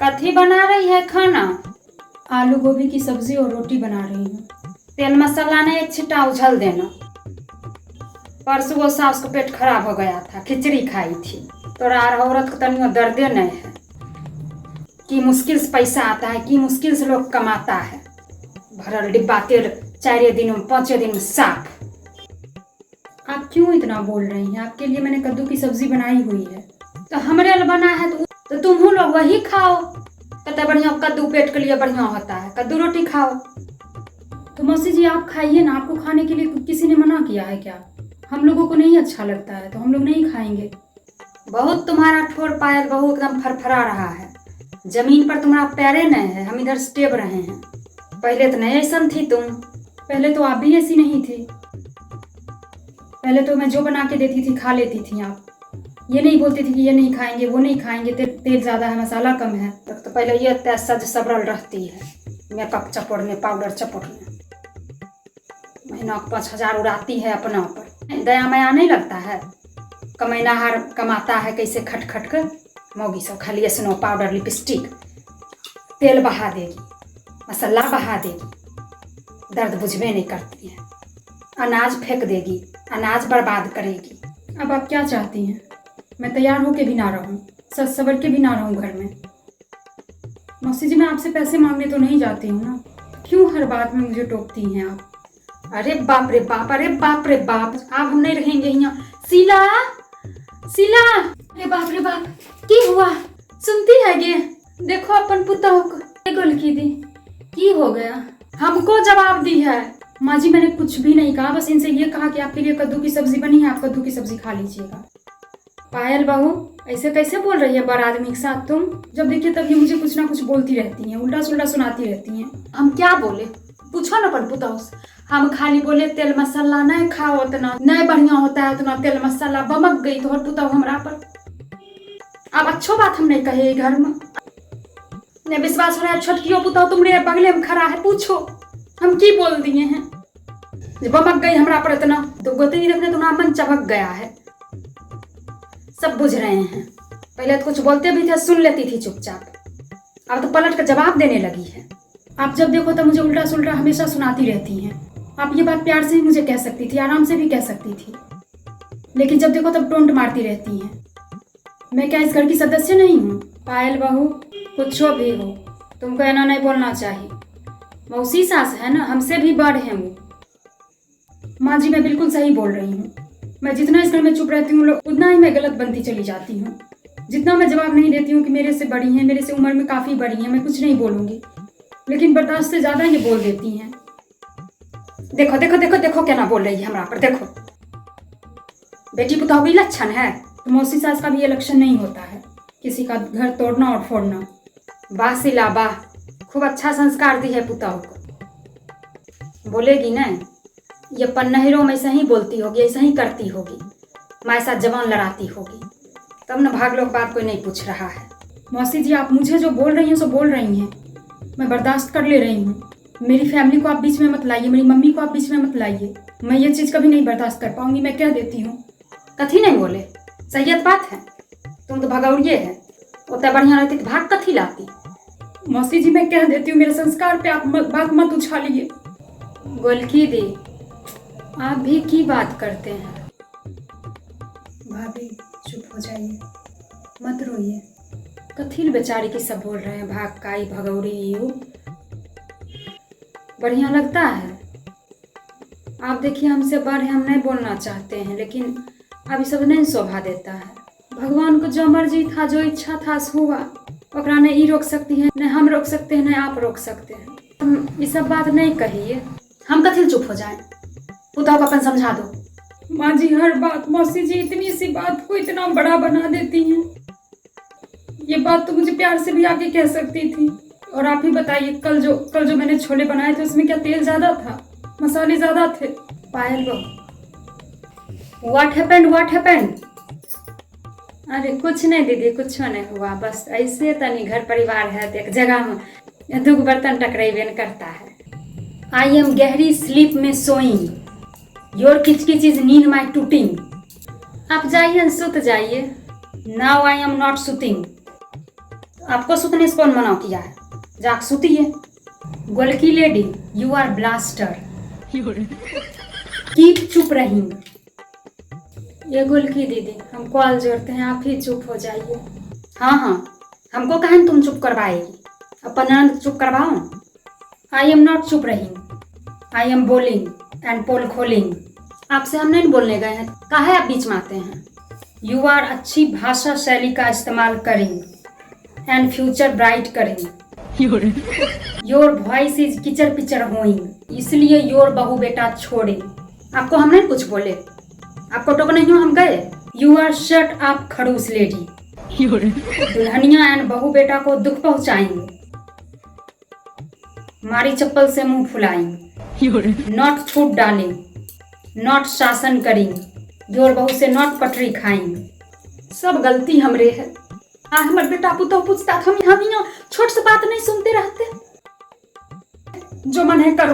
कथी बना रही है खाना? आलू गोभी की सब्जी और रोटी बना रही हूँ। तेल मसाला ने एक छिटा उछल देना। परसों वो सास को पेट खराब हो गया था, खिचड़ी खाई थी। तोरा औरत को तनियो दर्दे नहीं है कि मुश्किल से पैसा आता है, कि मुश्किल से लोग कमाता है। भरल डिब्बा तेल 4 दिन में 5 दिन में साफ। आप क्यों इतना बोल रही हैं? आपके लिए मैंने कद्दू की सब्जी बनाई हुई है। तो हमरे लिए बना है तो तुम लोग वही खाओ। कहते बढ़िया कद्दू पेट के लिए बढ़िया होता है, कद्दू रोटी खाओ। तो मौसी जी आप खाइए ना, आपको खाने के लिए किसी ने मना किया है क्या? हम लोगों को नहीं अच्छा लगता है तो हम लोग नहीं खाएंगे। बहुत तुम्हारा ठोर पायल बहू एकदम फरफरा रहा है। जमीन पर तुम्हारा पैरे नहीं है, हम इधर स्टेप रहे हैं। पहले तो नहीं ऐसा थी तुम। पहले तो आप भी ऐसी नहीं थी। पहले तो मैं जो बना के देती थी खा लेती थी आप। ये नहीं बोलती थी कि ये नहीं खाएंगे, वो नहीं खाएंगे, तेल ज़्यादा है, मसाला कम है। तो पहले ये तय सज सबरल रहती है, मेकअप चपोड़ में, पाउडर चपोड़ में। महीना 5,000 उड़ाती है अपना पर। दया माया नहीं लगता है? कमैनाहार कमाता है कैसे खट खट कर। मौगी सब खाली स्नो पाउडर लिपस्टिक। तेल बहा देगी, मसाला बहा देगी, दर्द बुझवे नहीं करती है। अनाज फेंक देगी, अनाज बर्बाद करेगी। अब आप क्या चाहती हैं? मैं तैयार होके भी ना रहूं, सज सवर के भी ना रहूं घर में। मौसी जी मैं आपसे पैसे मांगने तो नहीं जाती हूँ ना, क्यों हर बात में मुझे टोकती हैं आप? अरे बाप रे बाप, अरे बाप रे बाप, अब हम नहीं रहेंगे यहाँ। शीला, शीला, अरे बाप रे बाप, की हुआ? सुनती है गे? देखो अपन पुतहु को गोल की दी। की हो गया? हमको जवाब दी है। माँ जी मैंने कुछ भी नहीं कहा, बस इनसे ये कहा कि आपके लिए कद्दू की सब्जी बनी है, आप कद्दू की सब्जी खा लीजिएगा। पायल बहू ऐसे कैसे बोल रही है बड़ा आदमी के साथ तुम? जब देखिए तब ये मुझे कुछ ना कुछ बोलती रहती हैं, उल्टा सुल्टा सुनाती रहती हैं। हम क्या बोले? पूछो ना अपन पुतहु से। हम खाली बोले तेल मसाला नहीं खाओ, उतना नहीं बढ़िया होता है, उतना तेल मसाला। बमक गई तोहर पुतहु हमरा पर। अब अच्छो बात हम नहीं कहे घर में। ने विश्वास हो रहा है छोटकियो पुतहु तुम्हारे बगले में खड़ा है, पूछो हम की बोल दिए हैं। बमक गई हमरा पर इतना, तो गोतनी देखने तुम्हारा मन चबक गया है। सब बुझ रहे हैं। पहले तो कुछ बोलते भी थे, सुन लेती थी चुपचाप, अब तो पलट कर जवाब देने लगी है। आप जब देखो तब मुझे उल्टा सुल्टा हमेशा सुनाती रहती हैं। आप ये बात प्यार से भी मुझे कह सकती थी, आराम से भी कह सकती थी, लेकिन जब देखो तब टोंट मारती रहती हैं। मैं क्या इस घर की सदस्य नहीं हूँ? पायल बहू कुछ भी हो, तुमको ऐना नहीं बोलना चाहिए। मौसी सास है ना, हमसे भी बड़ हैं वो। माँ जी मैं बिल्कुल सही बोल रही हूँ। मैं जितना इस घर में चुप रहती हूँ उतना ही मैं गलत बनती चली जाती हूँ। जितना मैं जवाब नहीं देती हूँ कि मेरे से बड़ी हैं, मेरे से उम्र में काफ़ी बड़ी हैं, मैं कुछ नहीं बोलूँगी, लेकिन बर्दाश्त से ज़्यादा ये बोल देती हैं। देखो देखो देखो देखो क्या ना बोल रही है हमरा पर, देखो। बेटी पुतहु भी लक्षण है। तो मौसी सास का भी ये लक्षण नहीं होता है, किसी का घर तोड़ना और फोड़ना। वाह शीला वाह, खूब अच्छा संस्कार दी है पुतहु को। बोलेगी नहीं, ये पन्नहिरों में ऐसा ही बोलती होगी, ऐसा ही करती होगी, माँ साथ जवान लड़ाती होगी, तब न भाग लोग बात कोई नहीं पूछ रहा है। मौसी जी आप मुझे जो बोल रही हैं सो बोल रही हैं, मैं बर्दाश्त कर ले रही हूँ। मेरी फैमिली को आप बीच में मत लाइए, मेरी मम्मी को आप बीच में मत लाइए। मैं ये चीज़ कभी नहीं बर्दाश्त कर पाऊंगी, मैं कह देती हूँ। कथी नहीं बोले? सही बात है, तुम तो भगौड़िए है। उतना बढ़िया रहती तो भाग कथी लाती? मौसी जी मैं कह देती हूँ, मेरे संस्कार पे आप बात मत उछालिए। गोलकी दी आप भी की बात करते हैं? भाभी चुप हो जाइए, मत रोइए। कथी बेचारी की सब बोल रहे हैं, भाग काई भगौड़ी यू बढ़िया लगता है? आप देखिए हमसे बड़ हैं, हम नहीं बोलना चाहते हैं, लेकिन अभी सब नहीं शोभा देता है। भगवान को जो मर्जी था, जो इच्छा था हुआ, ओकरा नहीं ई रोक सकती है, नहीं हम रोक सकते हैं, नहीं आप रोक सकते हैं। हम ये सब बात नहीं कहिए, हम कथी चुप हो जाए? पुतहु को अपन समझा दो। माँ जी हर बात, मौसी जी इतनी सी बात को इतना बड़ा बना देती हैं। ये बात तो मुझे प्यार से भी आके कह सकती थी। और आप ही बताइए, कल जो मैंने छोले बनाए थे उसमें क्या तेल ज्यादा था, मसाले ज्यादा थे? पायल बहू व्हाट हैपेंड? अरे कुछ नहीं दीदी, कुछ नहीं हुआ, बस ऐसे तनी घर परिवार है तो एक जगह में दुख बर्तन टकराइबेन करता है। आई एम गहरी स्लीप में सोइंग, योर किचकिच इज नींद माई टूटिंग। आप जाइए सुत जाइए। नाउ आई एम नॉट सुतिंग। आपको सुतने से कौन मना किया है? जाग सुतिए। गोलकी lady, you are blaster. Keep चुप रहेंगे। ये गोलकी दीदी, हम कॉल जोड़ते हैं, आप ही चुप हो जाइए। हाँ हाँ, हमको कहें तुम चुप करवाएगी? अपन ननद चुप करवाओ? आई एम नॉट चुप रहेंगे, I am bowling and pole खोलिंग। आपसे हम नहीं बोलने गए हैं, काहे आप बीच में आते हैं? यू आर अच्छी भाषा शैली का इस्तेमाल करेंगे एंड फ्यूचर ब्राइट करेंगे। योर वॉइस इज किचर पिचर होइंग, इसलिए योर बहू बेटा छोड़े। आपको हम नहीं कुछ बोले, आपको टोक नहीं हो हम गए? यू आर शट अप खड़ूस लेडी। दुल्हनिया एंड बहू बेटा को दुख पहुंचाएंगे, मारी चप्पल से मुंह फुलाएंगे। नॉट छूट डालेंगे, नॉट शासन करेंगे, योर बहू से नॉट पटरी खाएंगे। सब गलती हमरे है। हमारे बेटा पुतौ पूछता हम यहाँ छोट से बात नहीं सुनते रहते। जो मन है करो।